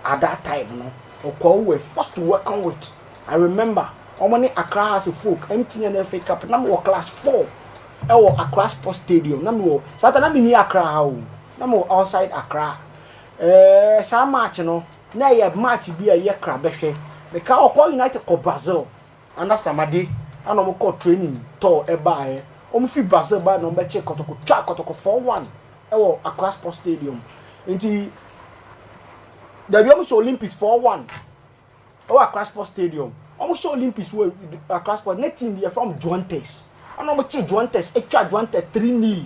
at that time no Okwa were first to work on with. I remember Omani Accra has a folk MTN FA Cup number class 4 or Accra Sports Stadium number Saturday mini Accra how number outside Accra some match no na ye match be a year crabeshe because Okwa United ko Brazil and that's Samadi and I'm call training tour eba fi Brazil ba no be check kotoko 4-1 ewo Accra Sports Stadium nti there be almost Olympics 4-1 or Accra Sports Stadium almost Olympics we Accra Sports net team there from Juventus and I'm check Juventus extra Juventus 3-0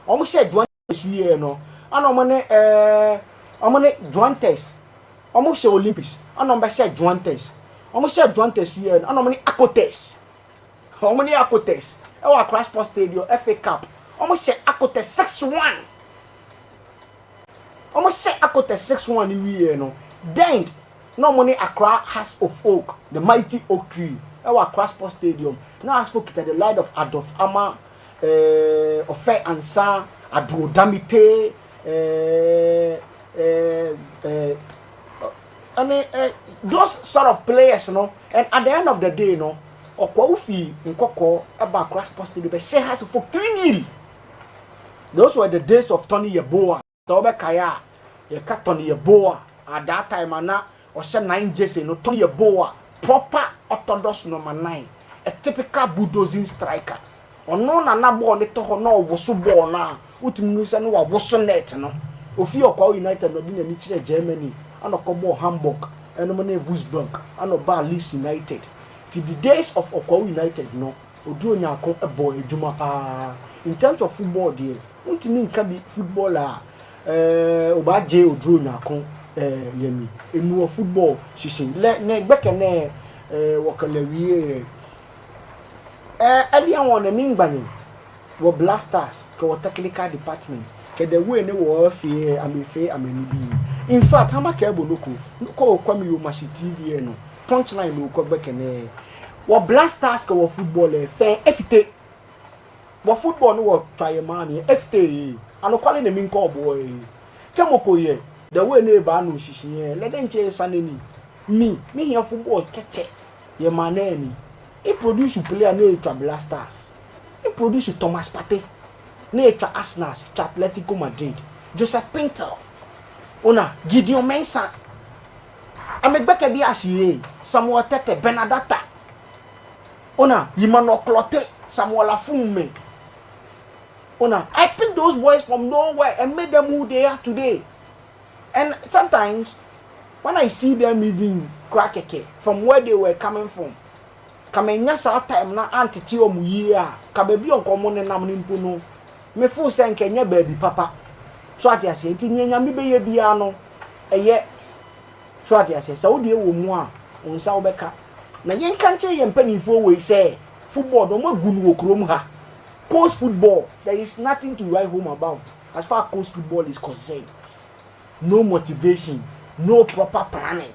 almost say Juventus here no and I'm Juventus almost Olympics and I'm say Juventus almost say Juventus here and I'm Akotes how many Akotes or Accra Sports Stadium FA Cup almost say Akotes 6-1 almost say Akotes 6-1 here no then no money Accra has of oak the mighty oak tree or Accra Sports Stadium now I spoke to the light of Adolf Ama Ofe Ansa Adro Damite I mean those sort of players you know and at the end of the day you know Okwa ufi nkoko about Accra Sports Stadium she has for 3-0 those were the days of Tony Yeboah Tobe Kaya ye ka Tony Yeboah at that time ana o she 9 jersey no Tony Yeboah proper orthodox number 9 a typical bulldozing striker ono na ball le to no woso ball na utimi se no wa woso net no ofi Okwa United no di na ni kire Germany and Okobo Hamburg and no Wolfsburg and Oba Leeds United till the days of Okwa United no Oduro Nyako a boy ejuma pa in terms of football there untimi nka bi footballer Oba J Oduro Nyako yemi enu football shishin le ne gbeke ne wakale wie ali awon na mingbanye wo Blasters ko technical department ke the way ne wo fie amefe amani bi in fact hama ka ebonoko ko kwami yo machi TV no Punchline no ko gbeke ne wo Blasters ko wo football fe efite wo football no wo try man efite ano kwale na min ko boy temoko ye the way ne ba no shishin le den che saneni me here football keche ye maneni he produce player na eto Blasters he produce Thomas Partey na eto Arsenal to Atletico Madrid Joseph Pinto ona Gideon Mensah amegbeke bi asiye Samuel Tete Benadata ona Yimano Clote Samuel Afume ona I picked those boys from nowhere and made them who they are today. And sometimes when I see them moving crackeke from where they were coming from, kamenya sa time na antete omu yi a ka ba bi onkomo ne nam ne mpo no me fu se nkenya ba bi papa so ati ase nti nyenya me be ye bia no eye so ati ase sa wo de wo mu a onsa wo beka na yen kan che ye mpanifo we say football no magu no okrom ha coast football there is nothing to write home about as far as coast football is concerned. No motivation, no proper planning.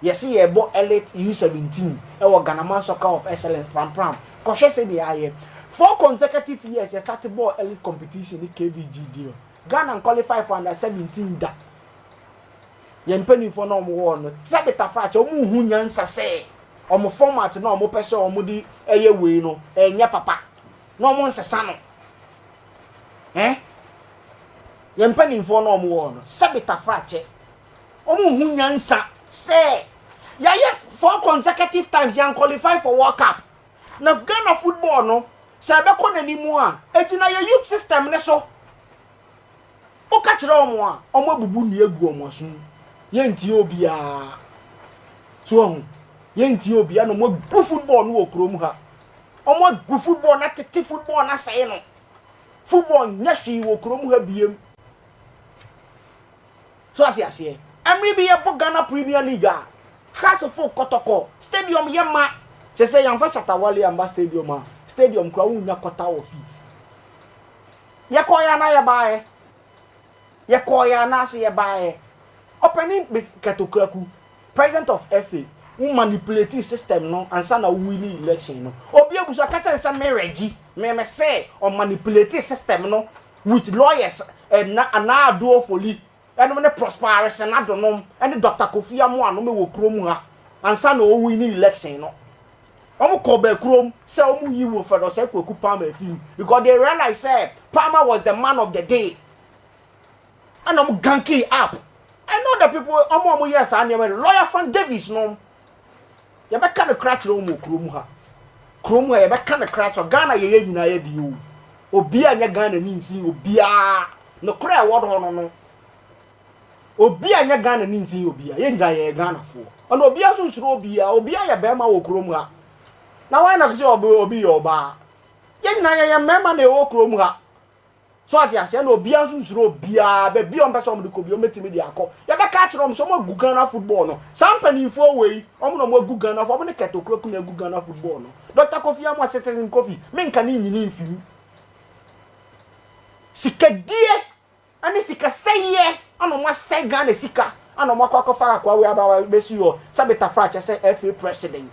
You see a bo elite U17 or Ghana Soccer of Excellence pram. Koshe say they are here 4 consecutive years you started ball elite competition in KVG deal. Ghana qualify for under 17 da. Yempeni for no more no. Sabeta fracha omu hu nyansa say. Omo format no omo pese omo di eye we no enya papa. No mo nsesa no. Yempeni for no more no. Sabeta fracha omu hu nyansa say. Yeah, 4 consecutive times you qualify for World Cup. Now Ghana football no, say be kon animu a, ejina your youth system ne so. O ka kire omo a, omo bubu nu egu omo so. Ye nti obia. So hu. Ye nti obia no mo gu football no okrom ha. Omo gu football na tete football na say no. Football nya hwi okrom ha biem. So ati ase. Emri bi ye bo Ghana Premier League. House of Kotoko stadium yema say yamfa Shatawale amba stadium stadium kwa unya quarter of it yakoya na ya bae yakoya na se ya bae opening ketokraku president of FA who manipulate system no ansa na winning election no obi ebuso akacha nsa mereji me say on manipulate system no with lawyers and na ado foli and when the prosperous and I don't know any Dr. Kofi Amuano me wo krom ha ansa na o win election no omo ko be krom say omo yi wo for do say Kwaku Palmer film because they realize say Palmer was the man of the day and omo ganky up. I know the people omo yes and lawyer from Davis no you be kind of crash omo krom ha you be kind of crash Ghana ye nyina ye di o obi anya Ghana ni nsi obi a no kra word ho no obi anya Ghana ni nsin obi a ye ndra ye Ghana fo ona obi aso nsuro obi a ye bema wo krom ha na why na kse obi yo ba ye ndra ye mema na wo krom ha so ati ase na obi aso nsuro obi a be bi on be so mo de ko bi o metimi de akọ ye be ka kire om so mo gu Ghana football no sampani fo we om no mo gu Ghana fo mo ne ketokro ku na gu Ghana football no Dr. Kofi Amu Citizen Kofi me nka ni nyini mfiri sikadie ani sikaseye ano mo say Ghana sika ano mo akwakofa akwa we aba besu yo sabeta fracha say FA president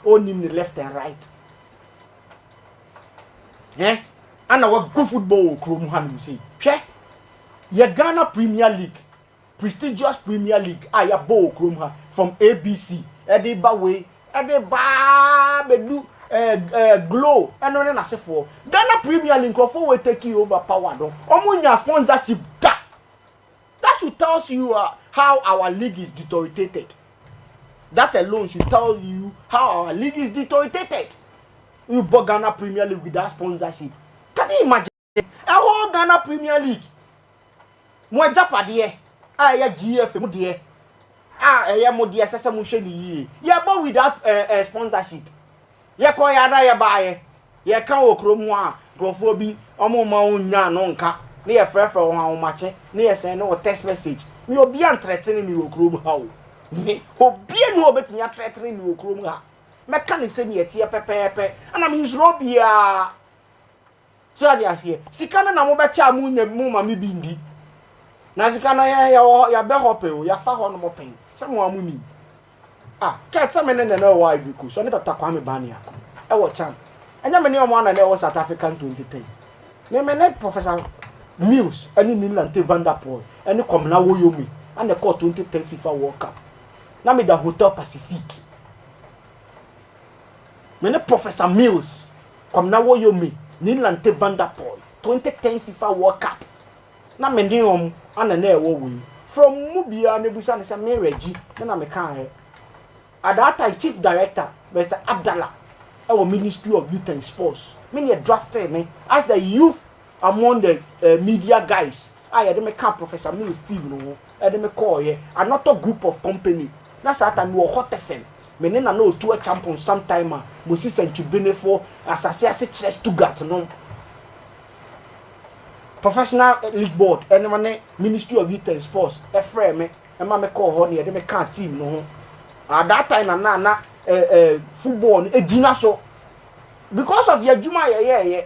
onim the left and right ana wa go football krom ham say hwe ye Ghana Premier League prestigious Premier League ya ball krom ha from ABC e ba we e ba bedu glow eno ne na sefo Ghana Premier League for we take you over power don omunya sponsorship da. That should tell you how our league is deteriorated. That alone should tell you how our league is deteriorated. You bought Ghana Premier League with that sponsorship. Can you imagine? A whole Ghana Premier League. Mo japade ya GF mo de ya mo de sese mo hwe ni ye bought without sponsorship. Ye ko ya na ye baaye. Ye kan okrom a grofo bi omo ma onya no nka. Ne ye frefre wo ha wo mache ne ye send no text message me obi an threatening me okrom ha wo me obi enu obetumi a threatening me okrom ha me ka ne se ne ye tie pepepe ana me nsuro bia so ade afie sika na mo be cha mu nya mu ma me bindi na sika na ya be hope o ya fa ho no mo pen se mo amuni ka tsa me ne na wa iviku so ne Dr. Kwame Bani akọ e wo chan anya me ne o mo ana na e wo South African 2010 me Professor Mills any Nilante Van der Poel any Komna Woyomi and the call 2010 FIFA World Cup na me da Hotel Pacific me Professor Mills Komna Woyomi Nilante Van der Poel 2010 FIFA World Cup na me ndi ana na e wo we from mubia na busa ne se me regi na me kan he at that time chief director Mr. Abdallah our Ministry of Youth and Sports me drafted me as the youth among the media guys I had me camp Professor Mills Steve no me call ye another group of company na sa time wo hot fm me ne na no to a champion sometime a Moses and Tubine for asase ase kire Stuttgart no professional league board ene mane ministry of youth and sports e frame me e ma me call ho ne de me can team no ho at that time na football e gina so because of your juma ye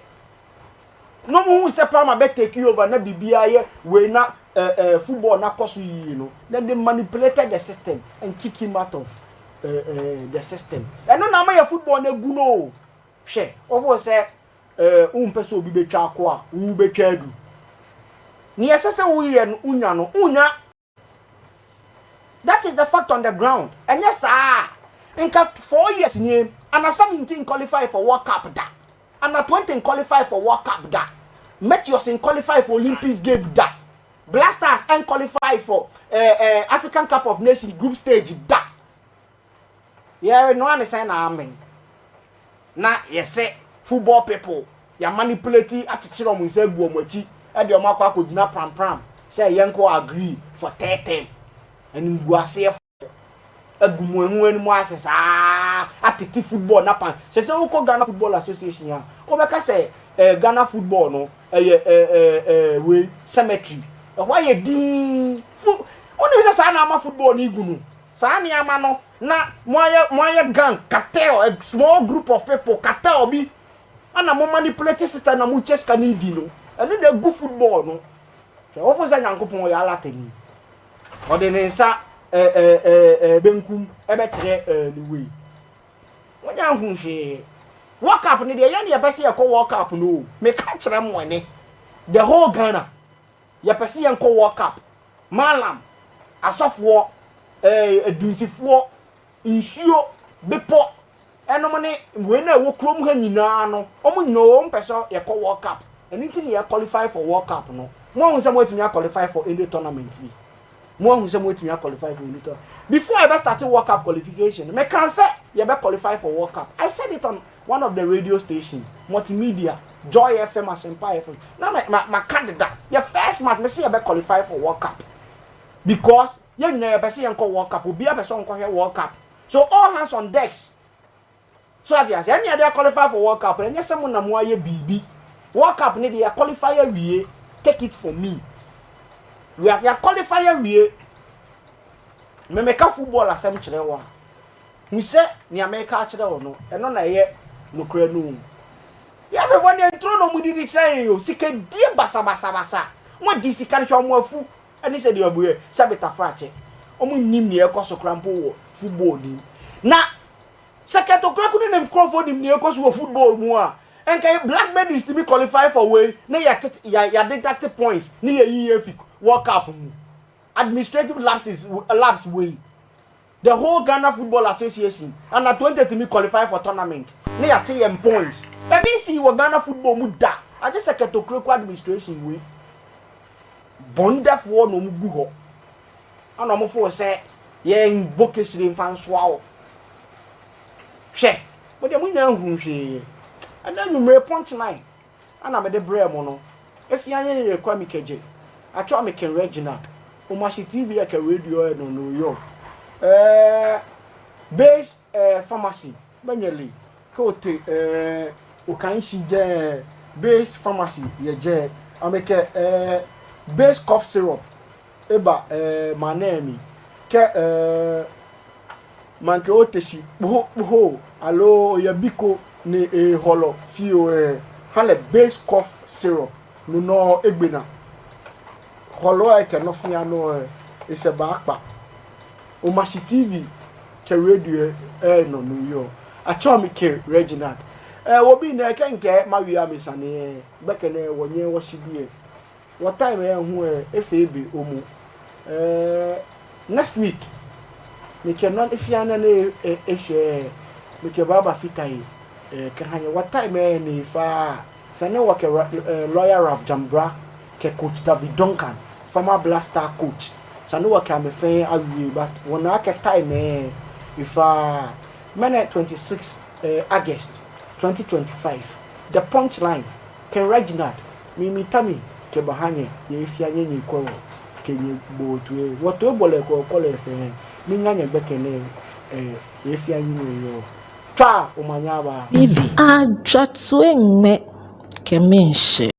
no mu se pa ma be take you over na bibia ye we na football na cost you know then they manipulated the system and kick him out of the system and no na ma your football na gu no hwe ofo say person obi betwa akwa wu betwa adu ni esese wo ye no unya no unya. That is the fact on the ground. And yes, in 4 years, and a 17 qualify for World Cup da, and a 20 qualify for World Cup da, Meteors in qualify for Olympics game da, Blasters and qualify for African Cup of Nations group stage da. Yeah, no one is saying amen. Now, yes, say football people, you manipulating attitude on say guomochi, and your mark could not pram. Say Yanko agree for 30. And we are safe. A gumuenu mo asesa atiti football na pan se uko Ghana Football Association ya o be ka say Ghana football no we cemetery why ye din oni be say na ama football ni igunu sa ni ama no na moye gang cartel a small group of people cartel bi ana mo manipulate system na mo cheska ni di no eno na good football no se o fo say nyankopon ya latani o de ne nsa benkum ebe kire ni we wonya hu hwe World Cup ni de ye ne yebese ye ko World Cup no me ka kire mo ne the whole Ghana yebese ye ko World Cup malam asofo dunsifo insuo bepo enom ne we na wo krom ha nyina no omo nyina o mpeso ye ko World Cup anything ye qualify for World Cup no mo hu se mo etimi qualify for any tournament bi mo hu se mo etimi qualify for any tournament before I started World Cup qualification me can say ye be qualify for World Cup. I said it on one of the radio station multimedia Joy FM Asempa FM na my candidate your first match me say ye be qualify for World Cup because ye nyina ye be say ye ko World Cup obi abeso nko hwe World Cup so all hands on decks so that yes any other qualify for World Cup and yes some na mo aye bibi World Cup ni dey qualify wie take it for me we are qualify wie me make football asem kire wa hu se ni America kire wo no eno na ye nokra nu ya be won entro no mudi di kire yo sika die basa mo di sika hwa mo afu ani se de obuye sabita frache omo nim ne ekoso krampo wo football ni na seketo kraku ni microphone ni ekoso wo football mu a enka black men to be qualify for way na ya deduct points ni ye World Cup mu administrative lapses way the whole Ghana Football Association and at 20 to me qualify for tournament na ya TM points ABC wo Ghana football mu da I just seketo kraku administration way bondefo no mu gu ho ana mo fo se ye bokesire mfanso awo hwe mo de munya hu hwe ana numere punchline ana me de brem no if ya ye kwa mikeje acho me ken Reginald o machi TV ya ka radio no no yo base pharmacy banyeli ko te o kan shi je base pharmacy ye je ameke base cough syrup eba manemi ke manke oteshi bo alo yabiko ni holo fio hale base cough syrup no egbena holo e ke no fia no ise ba akpa o machi TV ke radio no no yo acho me ke Reginald wo bi na kenke mawia mesane bekene wonye wo shibie what time hu FAB omu next week me cannot if ya na ehwe me ke baba fitai kahanye what time ni fa sane wo ke lawyer Raf Jambra ke coach David Duncan former Blaster coach sane wo ke amefe awie but wona ke time ifa minute 26 August 2025 the punchline Ken Reginald Mimi Tami ke bahanye ye ifia nye ni kwa kenye botu what to bole ko kole fe mi nganya bekene efi anyi yo twa umanya ba TV adwatu enme kemenhye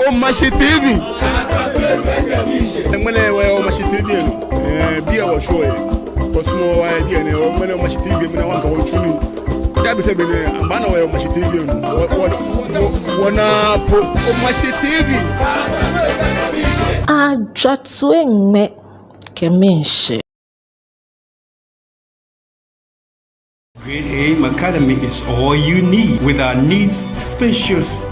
O Mashi TV. Mwana wa o Mashi TV bia wo show e. Kosumo wa bia ne o mwana o Mashi TV mwana wanka wo tuni. Da bi se bi ne ambana wa o Mashi TV wona o Mashi TV. adwatu enme kemenhye Grade A Academy is all you need with our needs spacious